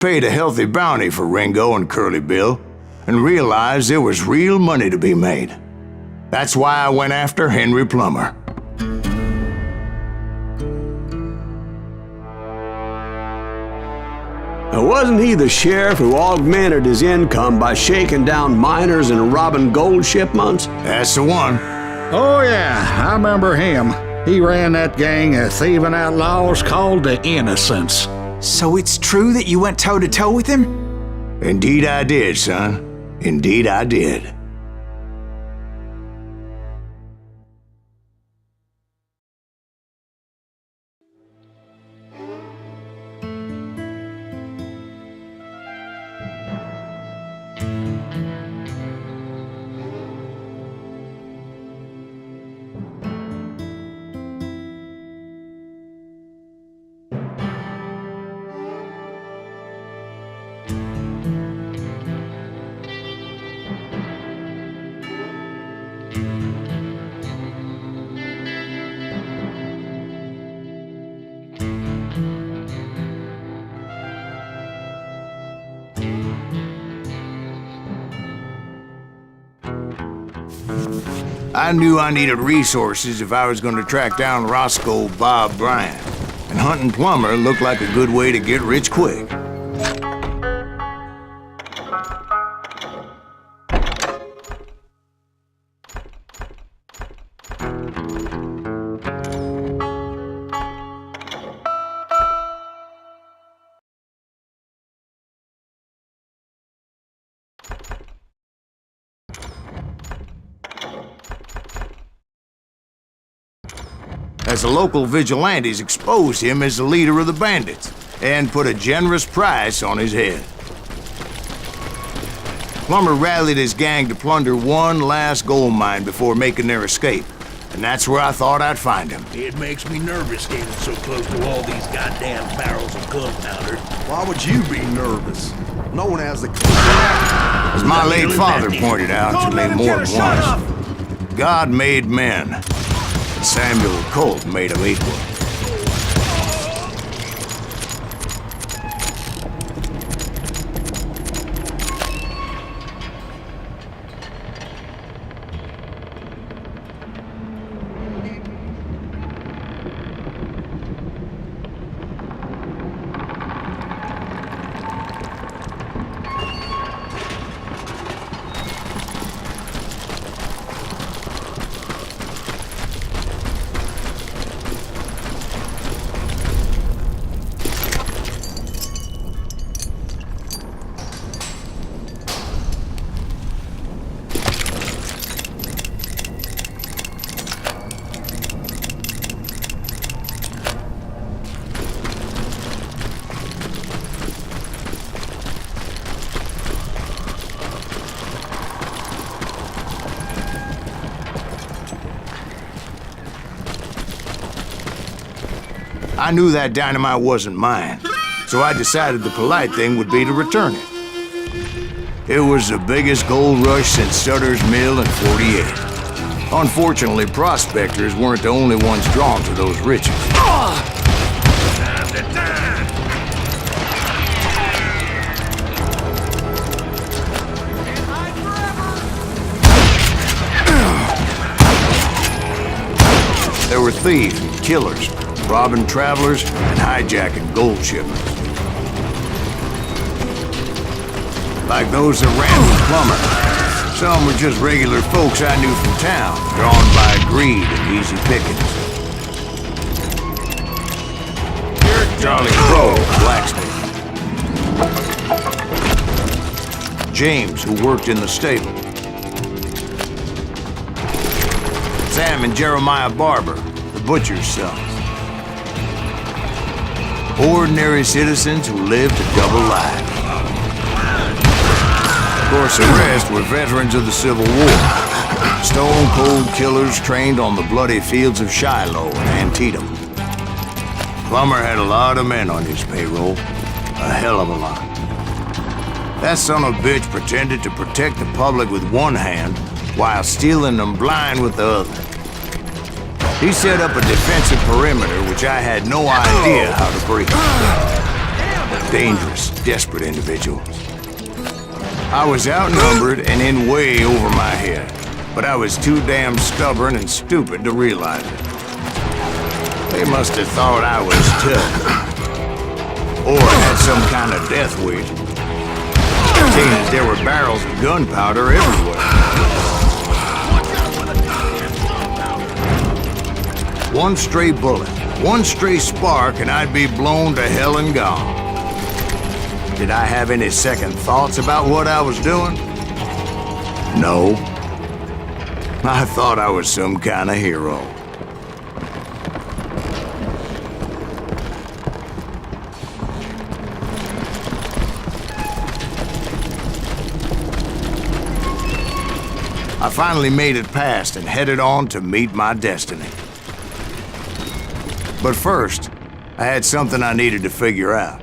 paid a healthy bounty for Ringo and Curly Bill, and realized there was real money to be made. That's why I went after Henry Plummer. Wasn't he the sheriff who augmented his income by shaking down miners and robbing gold shipments? That's the one. Oh yeah, I remember him. He ran that gang of thieving outlaws called the Innocents. So it's true that you went toe-to-toe with him? Indeed I did, son. Indeed I did. I knew I needed resources if I was going to track down Roscoe Bob Bryant, and hunting Plummer looked like a good way to get rich quick. As the local vigilantes exposed him as the leader of the bandits and put a generous price on his head. Plummer rallied his gang to plunder one last gold mine before making their escape, and that's where I thought I'd find him. It makes me nervous standing so close to all these goddamn barrels of gunpowder. Why would you be nervous? No one has the... As my late father pointed out to me more than once, God made men. Samuel Colt made him equal. I knew that dynamite wasn't mine, so I decided the polite thing would be to return it. It was the biggest gold rush since Sutter's Mill in '48. Unfortunately, prospectors weren't the only ones drawn to those riches. Time to time! There were thieves and killers, robbing travelers and hijacking gold shipments. Like those that ran with Plummer. Some were just regular folks I knew from town, drawn by greed and easy pickings. Charlie Crow, blacksmith. James, who worked in the stable. Sam and Jeremiah Barber, the butcher's sons. Ordinary citizens who lived a double life. Of course, the rest were veterans of the Civil War. Stone-cold killers trained on the bloody fields of Shiloh and Antietam. Plummer had a lot of men on his payroll. A hell of a lot. That son of a bitch pretended to protect the public with one hand while stealing them blind with the other. He set up a defensive perimeter which I had no idea how to breach. Dangerous, desperate individuals. I was outnumbered and in way over my head, but I was too damn stubborn and stupid to realize it. They must have thought I was tough, or had some kind of death wish. Seeing as there were barrels of gunpowder everywhere. One stray bullet, one stray spark, and I'd be blown to hell and gone. Did I have any second thoughts about what I was doing? No. I thought I was some kind of hero. I finally made it past and headed on to meet my destiny. But first, I had something I needed to figure out.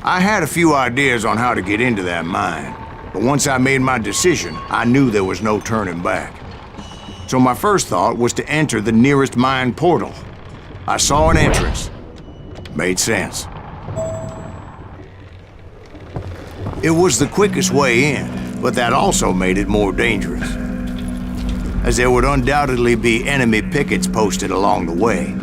I had a few ideas on how to get into that mine, but once I made my decision, I knew there was no turning back. So my first thought was to enter the nearest mine portal. I saw an entrance. Made sense. It was the quickest way in, but that also made it more dangerous, as there would undoubtedly be enemy pickets posted along the way.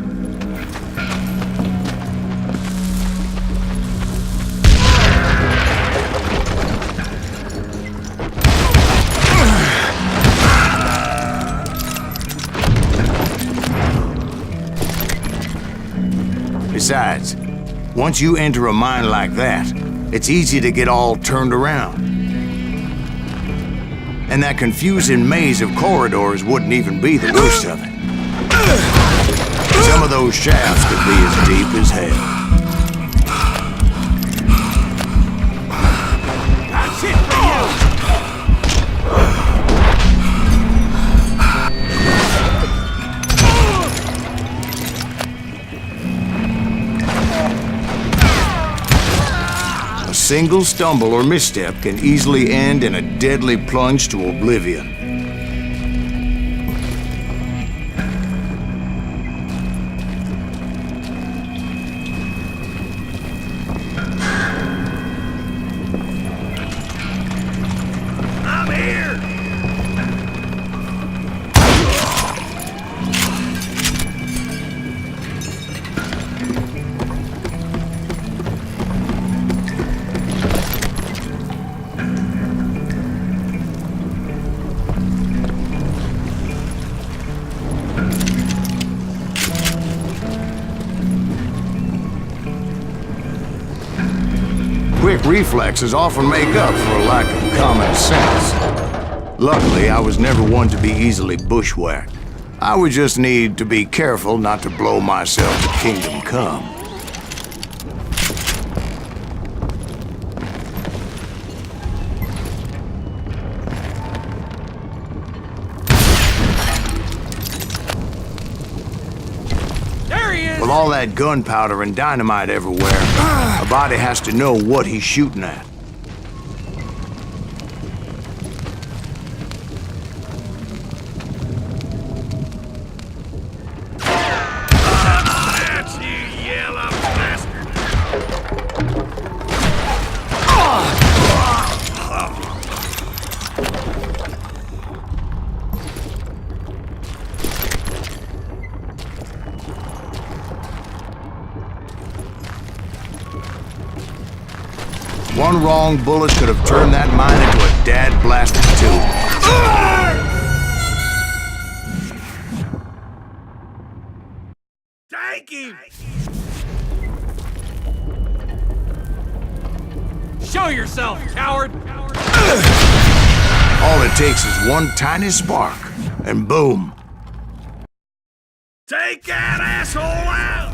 Besides, once you enter a mine like that, it's easy to get all turned around. And that confusing maze of corridors wouldn't even be the worst of it. Some of those shafts could be as deep as hell. That's it for you! A single stumble or misstep can easily end in a deadly plunge to oblivion. I'm here! Quick reflexes often make up for a lack of common sense. Luckily, I was never one to be easily bushwhacked. I would just need to be careful not to blow myself to kingdom come. There he is! With all that gunpowder and dynamite everywhere, a body has to know what he's shooting at. That's you, yellow bastard! One wrong bullet could have turned that mine into a dad-blasted tube. Take him! Show yourself, coward! All it takes is one tiny spark, and boom. Take that asshole out!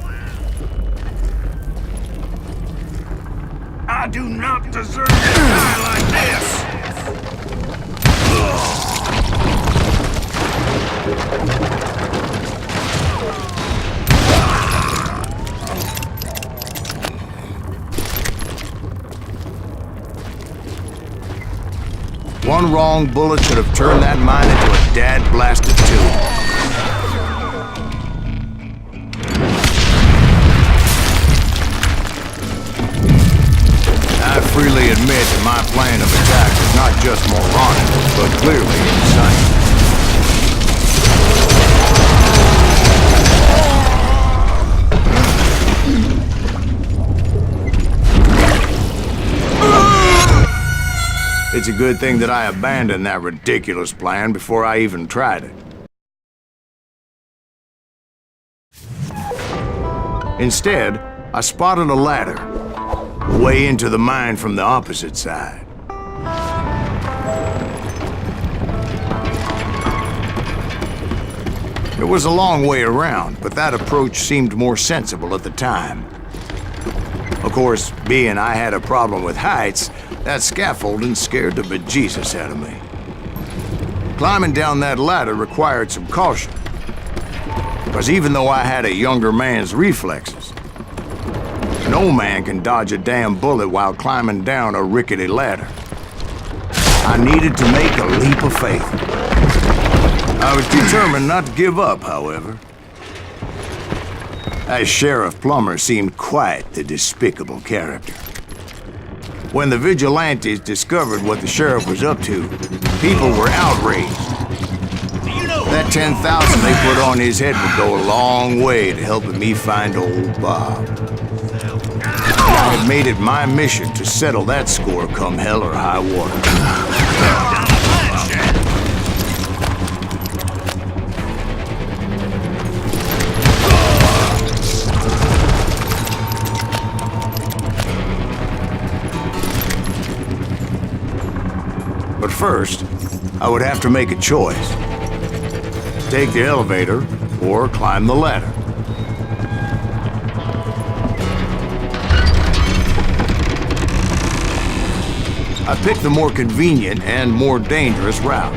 I do not deserve to die like this! One wrong bullet could have turned that mine into a dad-blasted tube. freely admit that my plan of attack is not just moronic, but clearly insane. It's a good thing that I abandoned that ridiculous plan before I even tried it. Instead, I spotted a ladder, way into the mine from the opposite side. It was a long way around, but that approach seemed more sensible at the time. Of course, being I had a problem with heights, that scaffolding scared the bejesus out of me. Climbing down that ladder required some caution, because even though I had a younger man's reflexes, no man can dodge a damn bullet while climbing down a rickety ladder. I needed to make a leap of faith. I was determined not to give up, however. That Sheriff Plummer seemed quite the despicable character. When the vigilantes discovered what the sheriff was up to, people were outraged. That 10,000 they put on his head would go a long way to helping me find old Bob. I had made it my mission to settle that score come hell or high water. But first, I would have to make a choice. Take the elevator or climb the ladder. I picked the more convenient and more dangerous route.